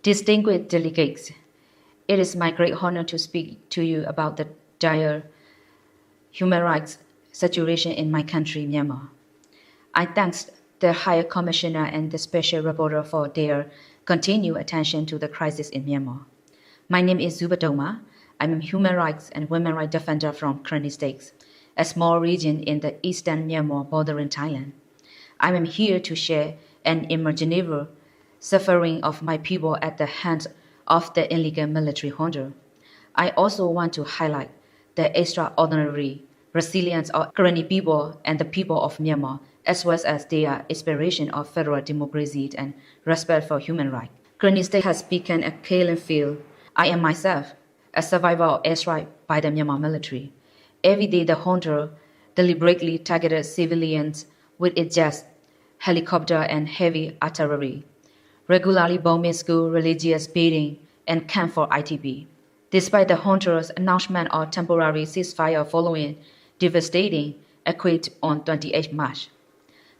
Distinguished delegates, it is my great honor to speak to you about the dire human rights situation in my country, Myanmar. I thank the High Commissioner and the Special Rapporteur for their continued attention to the crisis in Myanmar. My name is Zue Padonmar. I'm a human rights and women rights defender from Karenni State, a small region in the eastern Myanmar bordering Thailand. I am here to share an unimaginable suffering of my people at the hands of the illegal military junta. I also want to highlight the extraordinary resilience of Karreni people and the people of Myanmar, as well as their aspiration of federal democracy and respect for human rights. Karenni State has become a killing field. I am myself a survivor of airstrike by the Myanmar military. Every day the junta deliberately targeted civilians with its jets, helicopter and heavy artillery, regularly bombing school, religious buildings, and camp for ITB. Despite the junta's announcement of temporary ceasefire following devastating earthquake on 28 March,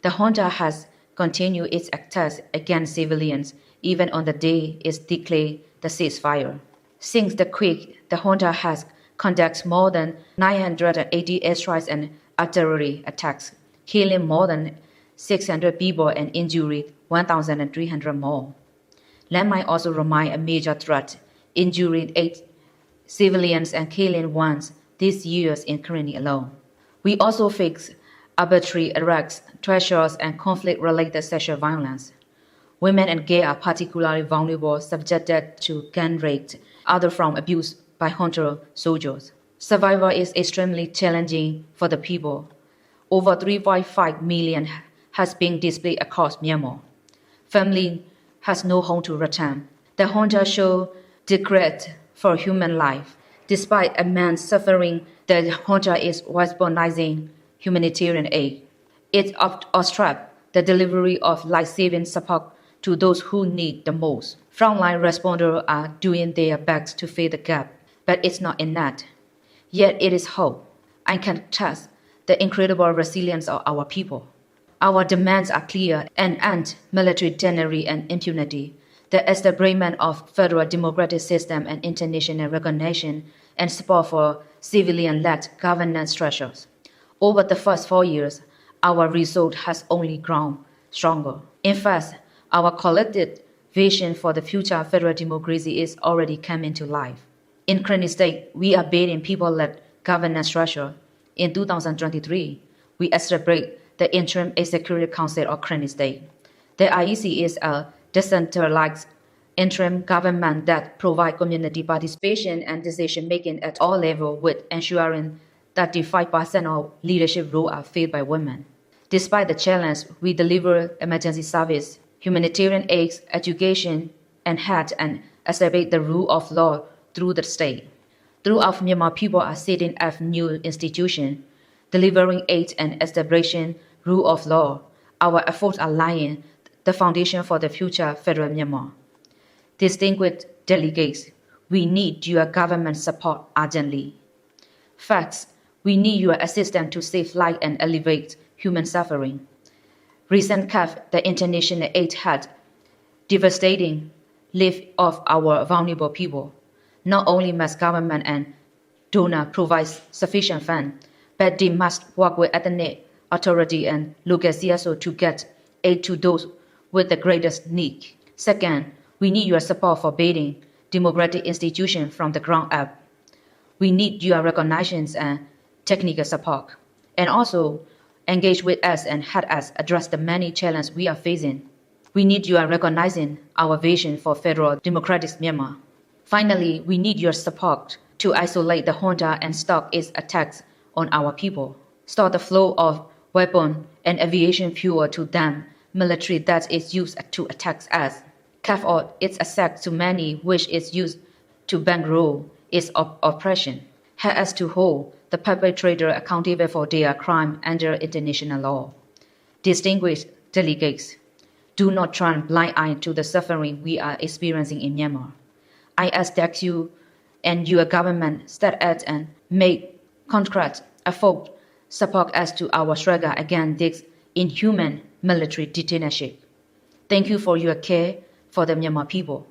the junta has continued its attacks against civilians even on the day it declared the ceasefire. Since the quake, the junta has conducted more than 980 airstrikes and artillery attacks, killing more than 600 people and injuring 1,300 more. Let me also remind a major threat, injuring 8 civilians and killing 1 this year in Karreni alone. We also face arbitrary arrests, tortures, and conflict-related sexual violence. Women and gays are particularly vulnerable, subjected to gang rape, others from abuse by junta soldiers. Survival is extremely challenging for the people. Over 3.5 million has been displaced across Myanmar. Family has no home to return. The junta show regret for human life. Despite immense suffering, the junta is weaponizing humanitarian aid. It obstructs the delivery of life-saving support to those who need the most. Frontline responders are doing their best to fill the gap, but it's not enough. Yet it is hope. I can trust the incredible resilience of our people. Our demands are clear: an end military tyranny and impunity, the establishment of federal democratic system and international recognition, and support for civilian-led governance structures. Over the first 4 years, our result has only grown stronger. In fact, our collective vision for the future federal democracy is already coming to life. In Karenni State, we are building people-led governance structure. In 2023, we established the Interim Executive Council of Karenni State. The IEC is a decentralized interim government that provides community participation and decision-making at all levels, with ensuring that 35% of leadership roles are filled by women. Despite the challenge, we deliver emergency service, humanitarian aid, education, and health, and establish the rule of law through the state. Throughout Myanmar, people are setting up new institutions, delivering aid and establishing rule of law. Our efforts are laying the foundation for the future federal Myanmar. Distinguished delegates, we need your government support urgently. Facts, we need your assistance to save life and alleviate human suffering. Recent cut the international aid had devastating lives of our vulnerable people. Not only must government and donors provide sufficient funds, but they must work with ethnic authority and local CSO to get aid to those with the greatest need. Second, we need your support for building democratic institutions from the ground up. We need your recognition and technical support, and also engage with us and help us address the many challenges we are facing. We need your recognizing our vision for federal democratic Myanmar. Finally, we need your support to isolate the junta and stop its attacks on our people. Stop the flow of weapons and aviation fuel to them military that is used to attack us. Cut off its access to money which is used to bankroll its oppression. Help us to hold the perpetrator accountable for their crime under international law. Distinguished delegates, do not turn blind eye to the suffering we are experiencing in Myanmar. I ask that you and your government step out and make concrete effort support us to our struggle against this inhuman military dictatorship. Thank you for your care for the Myanmar people.